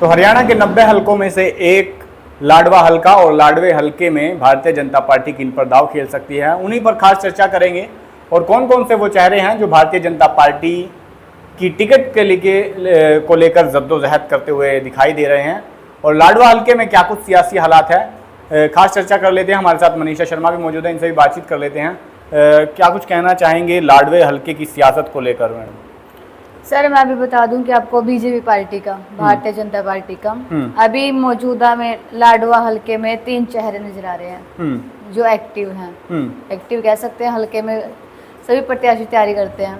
तो हरियाणा के 90 हलकों में से एक लाडवा हलका और लाडवे हलके में भारतीय जनता पार्टी किन पर दाव खेल सकती है, उन्हीं पर खास चर्चा करेंगे। और कौन कौन से वो चेहरे हैं जो भारतीय जनता पार्टी की टिकट के को लेकर जद्दोजहद करते हुए दिखाई दे रहे हैं, और लाडवा हलके में क्या कुछ सियासी हालात है, खास चर्चा कर लेते हैं। हमारे साथ मनीषा शर्मा भी मौजूद है, इनसे भी बातचीत कर लेते हैं। क्या कुछ कहना चाहेंगे लाडवे हलके की सियासत को लेकर मैडम? सर मैं अभी बता दूं कि आपको बीजेपी पार्टी का, भारतीय जनता पार्टी का अभी मौजूदा में लाडवा हलके में 3 चेहरे नजर आ रहे हैं जो एक्टिव हैं। एक्टिव कह सकते हैं, हलके में सभी प्रत्याशी तैयारी करते हैं।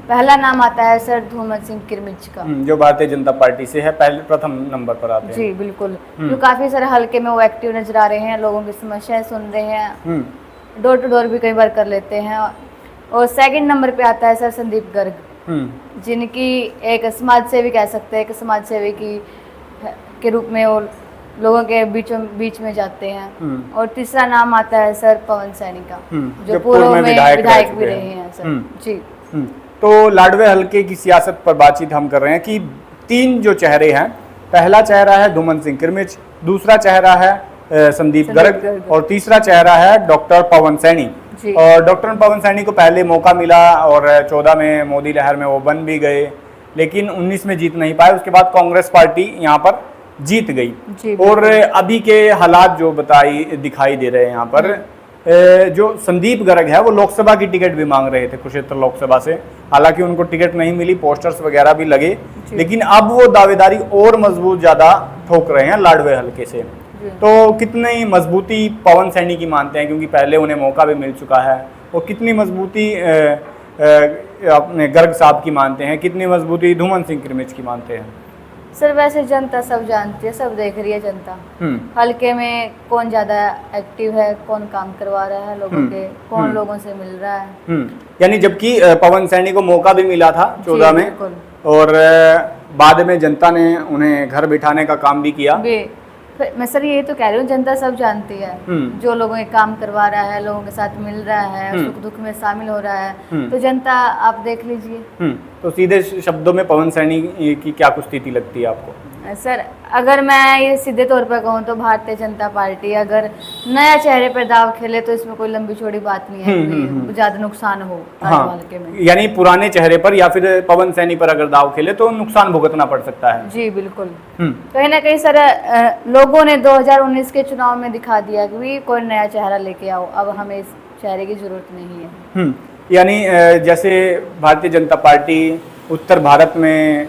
पहला नाम आता है सर धूमन सिंह किरमिच का, जो भारतीय जनता पार्टी से है, पहले प्रथम नंबर पर आते हैं। जी बिल्कुल, जो काफी सारे हलके में वो एक्टिव नजर आ रहे हैं, लोगों की समस्याएं सुन रहे हैं, डोर टू डोर भी कई बार कर लेते हैं। और सेकंड नंबर पे आता है सर संदीप गर्ग, जिनकी एक समाज सेवी कह सकते हैं, एक समाज सेवी के रूप में वो लोगों के बीच में जाते हैं। और तीसरा नाम आता है सर पवन सैनी का, जो पूर्व में विधायक भी रहे हैं सर। जी तो लाडवे हलके की सियासत पर बातचीत हम कर रहे हैं कि 3 जो चेहरे हैं, पहला चेहरा है धूमन सिंह किरमिच, दूसरा चेहरा है संदीप गर्ग, और तीसरा चेहरा है डॉक्टर पवन सैनी। और डॉक्टर पवन सैनी को पहले मौका मिला और 14 में मोदी लहर में वो बन भी गए, लेकिन 19 में जीत नहीं पाए। उसके बाद कांग्रेस पार्टी यहाँ पर जीत गई। और अभी के हालात जो दिखाई दे रहे हैं यहाँ पर, जो संदीप गर्ग है वो लोकसभा की टिकट भी मांग रहे थे कुरुक्षेत्र लोकसभा से, हालांकि उनको टिकट नहीं मिली, पोस्टर्स वगैरह भी लगे, लेकिन अब वो दावेदारी और मजबूत ज्यादा ठोक रहे हैं लाडवे हलके से। तो कितनी मजबूती पवन सैनी की मानते हैं, क्योंकि पहले उन्हें मौका भी मिल चुका है, और कितनी मजबूती अपने गर्ग साहब की मानते हैं, कितनी मजबूती धूमन सिंह किरमिच की मानते हैं? सर वैसे जनता सब जानती है, सब देख रही है जनता, हल्के में कौन ज्यादा एक्टिव है, कौन काम करवा रहा है लोगों के, कौन लोगों से मिल रहा है। यानी जबकि पवन सैनी को मौका भी मिला था 14 में, और बाद में जनता ने उन्हें घर बिठाने का काम भी किया। मैं सर ये तो कह रही हूँ, जनता सब जानती है, जो लोगों के काम करवा रहा है, लोगों के साथ मिल रहा है, सुख दुख में शामिल हो रहा है, तो जनता आप देख लीजिए। तो सीधे शब्दों में पवन सैनी की क्या कुछ स्थिति लगती है आपको? सर अगर मैं ये सीधे तौर पर कहूँ तो भारतीय जनता पार्टी अगर नया चेहरे पर दाव खेले तो इसमें कोई लंबी चौड़ी बात नहीं है, ज्यादा नुकसान हो हल्के में। यानी पुराने चेहरे पर या फिर पवन सैनी पर अगर दाव खेले तो नुकसान भुगतना पड़ सकता है। जी बिल्कुल। कहीं ना कहीं सर लोगों ने 2019 के चुनाव में दिखा दिया कि कोई नया चेहरा लेके आओ, अब हमें इस चेहरे की जरूरत नहीं है। यानी जैसे भारतीय जनता पार्टी उत्तर भारत में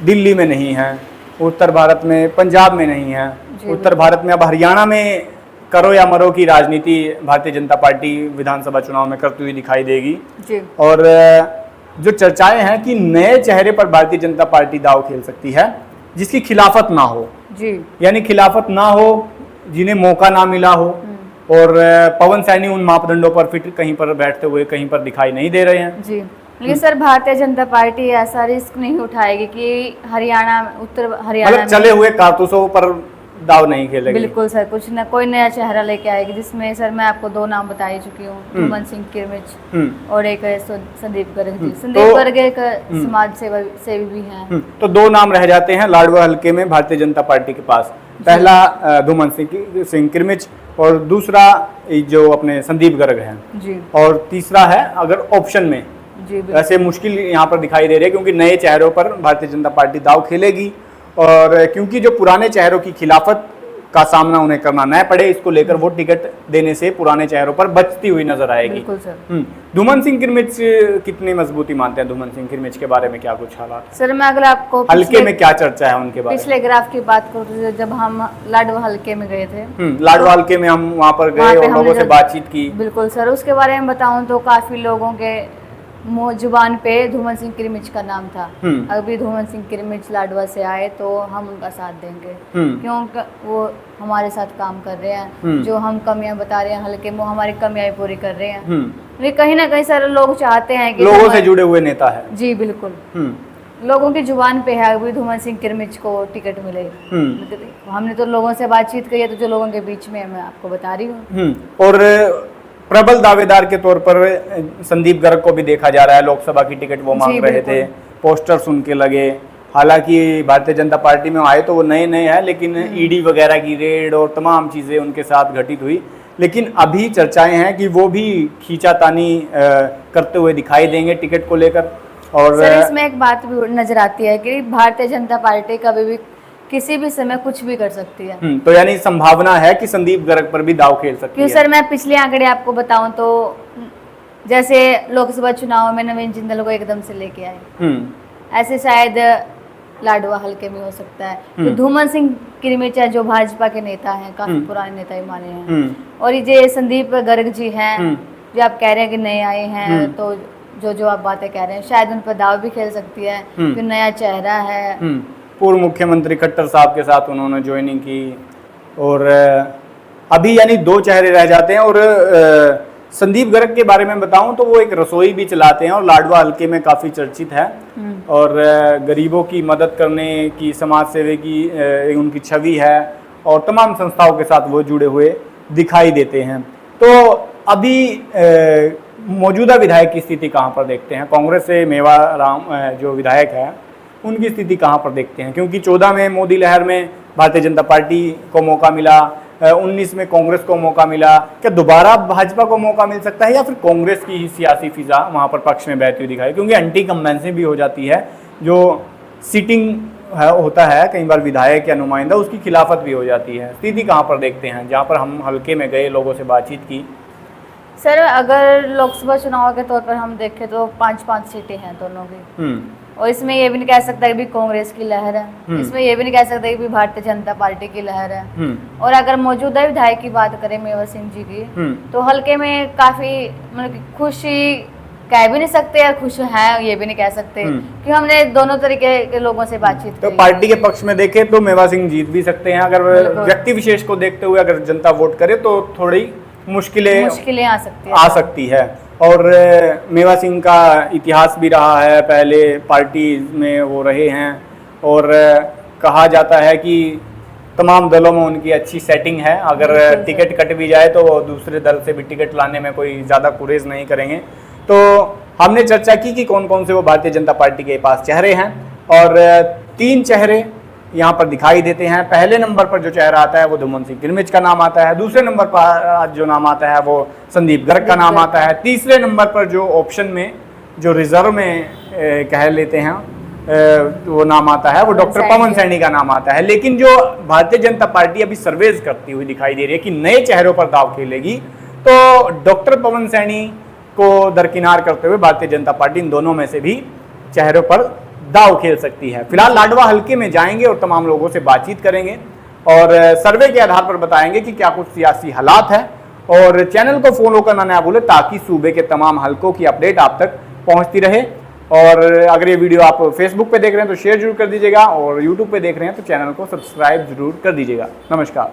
दिल्ली में नहीं है, उत्तर भारत में पंजाब में नहीं है, उत्तर भारत में अब हरियाणा में करो या मरो की राजनीति भारतीय जनता पार्टी विधानसभा चुनाव में करती हुई दिखाई देगी। और जो चर्चाएं हैं कि नए चेहरे पर भारतीय जनता पार्टी दाव खेल सकती है जिसकी खिलाफत ना हो, यानी खिलाफत ना हो, जिन्हें मौका ना मिला हो, और पवन सैनी उन मापदंडों पर फिट कहीं पर बैठते हुए कहीं पर दिखाई नहीं दे रहे हैं। जी लेकिन सर भारतीय जनता पार्टी ऐसा रिस्क नहीं उठाएगी कि हरियाणा, उत्तर हरियाणा मतलब चले हुए कारतूसों पर दाव नहीं खेलेगी। बिल्कुल सर, कुछ न कोई नया चेहरा लेके आएगी, जिसमें सर मैं आपको 2 नाम बता ही चुकी हूँ, धूमन सिंह किरमिच और एक संदीप गर्ग जी। संदीप गर्ग एक समाज सेवी भी हैं। तो 2 नाम रह जाते हैं लाडवा हलके में भारतीय जनता पार्टी के पास, पहला धूमन सिंह किरमिच और दूसरा जो अपने संदीप गर्ग हैं, और तीसरा है अगर ऑप्शन में, ऐसे मुश्किल यहाँ पर दिखाई दे रही है क्योंकि नए चेहरों पर भारतीय जनता पार्टी दाव खेलेगी, और क्योंकि जो पुराने चेहरों की खिलाफत का सामना उन्हें करना न पड़े, इसको लेकर वो टिकट देने से पुराने चेहरों पर बचती हुई नजर आएगी। धूमन सिंह किरमिच कितनी मजबूती मानते हैं? धूमन सिंह किरमिच के बारे में क्या कुछ हालात? सर मैं अगर आपको हल्के में क्या चर्चा है उनके बारे में? पिछले ग्राफ की बात करूँ तो जब हम लाडवा हल्के में गए थे, लाडवा हल्के में हम वहाँ पर गए और लोगों से बातचीत की। बिल्कुल सर, उसके बारे में बताऊँ तो काफी लोगों के जुबान पे धूमन सिंह किरमिच का नाम था। अभी धूमन सिंह किरमिच लाडवा से आए तो हम उनका साथ देंगे, क्योंकि वो हमारे साथ काम कर रहे हैं, जो हम कमियां बता रहे हैं हल्के में हमारी कमियां पूरी कर रहे हैं। लेकिन कहीं ना कहीं सर लोग चाहते हैं कि लोगों से जुड़े हुए नेता है। जी बिल्कुल, लोगों की जुबान पे है अभी धूमन सिंह किरमिच को टिकट मिले। हमने तो लोगों से बातचीत की है, तो जो लोगों के बीच में मैं आपको बता रही हूँ। और प्रबल दावेदार के तौर पर संदीप गर्ग को भी देखा जा रहा है, लोकसभा की टिकट वो मांग रहे थे, पोस्टर्स उनके लगे, हालांकि भारतीय जनता पार्टी में आए तो वो नए नए हैं, लेकिन ईडी वगैरह की रेड और तमाम चीज़ें उनके साथ घटित हुई। लेकिन अभी चर्चाएं हैं कि वो भी खींचातानी करते हुए दिखाई देंगे टिकट को लेकर। और सर इसमें एक बात भी नजर आती है कि भारतीय जनता पार्टी कभी भी किसी भी समय कुछ भी कर सकती है। तो यानी संभावना है कि संदीप गर्ग पर भी दाव खेल सकती क्यों है। सर मैं पिछले आंकड़े आपको बताऊं तो जैसे लोकसभा चुनाव में नवीन जिंदल को एकदम से लेके आए, ऐसे शायद लाडवा हल्के में हो सकता है। तो धूमन सिंह किरमिचा जो भाजपा के नेता हैं, काफी पुराने नेता ही माने हैं, और ये संदीप गर्ग जी हैं जो आप कह रहे हैं कि नए आए हैं, तो जो आप बातें कह रहे हैं शायद उन पर दाव भी खेल सकती है कि नया चेहरा है। पूर्व मुख्यमंत्री खट्टर साहब के साथ उन्होंने ज्वाइनिंग की, और अभी यानी 2 चेहरे रह जाते हैं। और संदीप गर्ग के बारे में बताऊं तो वो एक रसोई भी चलाते हैं और लाडवा हल्के में काफ़ी चर्चित है, और गरीबों की मदद करने की, समाज सेवा की उनकी छवि है, और तमाम संस्थाओं के साथ वो जुड़े हुए दिखाई देते हैं। तो अभी मौजूदा विधायक की स्थिति कहाँ पर देखते हैं? कांग्रेस से मेवा राम जो विधायक है उनकी स्थिति कहाँ पर देखते हैं? क्योंकि 14 में मोदी लहर में भारतीय जनता पार्टी को मौका मिला, 19 में कांग्रेस को मौका मिला, क्या दोबारा भाजपा को मौका मिल सकता है, या फिर कांग्रेस की ही सियासी फिजा वहाँ पर पक्ष में बहती हुई दिखाई? क्योंकि एंटी कंबेंसी भी हो जाती है, जो सीटिंग होता है कई बार विधायक या नुमाइंदा, उसकी खिलाफत भी हो जाती है। स्थिति कहाँ पर देखते हैं जहाँ पर हम हल्के में गए, लोगों से बातचीत की? सर अगर लोकसभा चुनाव के तौर पर हम देखें तो 5-5 सीटें हैं दोनों की, और इसमें ये भी नहीं कह सकता कि भी कांग्रेस की लहर है, इसमें ये भी नहीं कह सकता कि भी भारतीय जनता पार्टी की लहर है। और अगर मौजूदा विधायक की बात करें मेवा सिंह जी की, तो हल्के में काफी मतलब खुशी कह भी नहीं सकते और खुश हैं ये भी नहीं कह सकते, कि हमने दोनों तरीके के लोगों से बातचीत तो पार्टी के पक्ष में देखें तो मेवा सिंह जीत भी सकते हैं। अगर व्यक्ति विशेष को देखते हुए अगर जनता वोट करे तो थोड़ी मुश्किलें आ सकती है। और मेवा सिंह का इतिहास भी रहा है, पहले पार्टी में वो रहे हैं, और कहा जाता है कि तमाम दलों में उनकी अच्छी सेटिंग है। अगर टिकट कट भी जाए तो वो दूसरे दल से भी टिकट लाने में कोई ज़्यादा गुरेज नहीं करेंगे। तो हमने चर्चा की कि कौन कौन से वो भारतीय जनता पार्टी के पास चेहरे हैं, और 3 चेहरे यहाँ पर दिखाई देते हैं। पहले नंबर पर जो चेहरा आता है वो धूमन सिंह किरमिच का नाम आता है, दूसरे नंबर पर जो नाम आता है वो संदीप गर्ग का नाम आता है, तीसरे नंबर पर जो ऑप्शन में जो रिजर्व में कह लेते हैं वो नाम आता है वो डॉक्टर पवन सैनी का नाम आता है। लेकिन जो भारतीय जनता पार्टी अभी सर्वेज करती हुई दिखाई दे रही है कि नए चेहरों पर दाव खेलेगी, तो डॉक्टर पवन सैनी को दरकिनार करते हुए भारतीय जनता पार्टी इन दोनों में से भी चेहरों पर दाव खेल सकती है। फिलहाल लाडवा हल्के में जाएंगे और तमाम लोगों से बातचीत करेंगे और सर्वे के आधार पर बताएंगे कि क्या कुछ सियासी हालात है। और चैनल को फॉलो करना ना भूलें ताकि सूबे के तमाम हलकों की अपडेट आप तक पहुंचती रहे। और अगर ये वीडियो आप फेसबुक पे देख रहे हैं तो शेयर जरूर कर दीजिएगा, और यूट्यूब पे देख रहे हैं तो चैनल को सब्सक्राइब जरूर कर दीजिएगा। नमस्कार।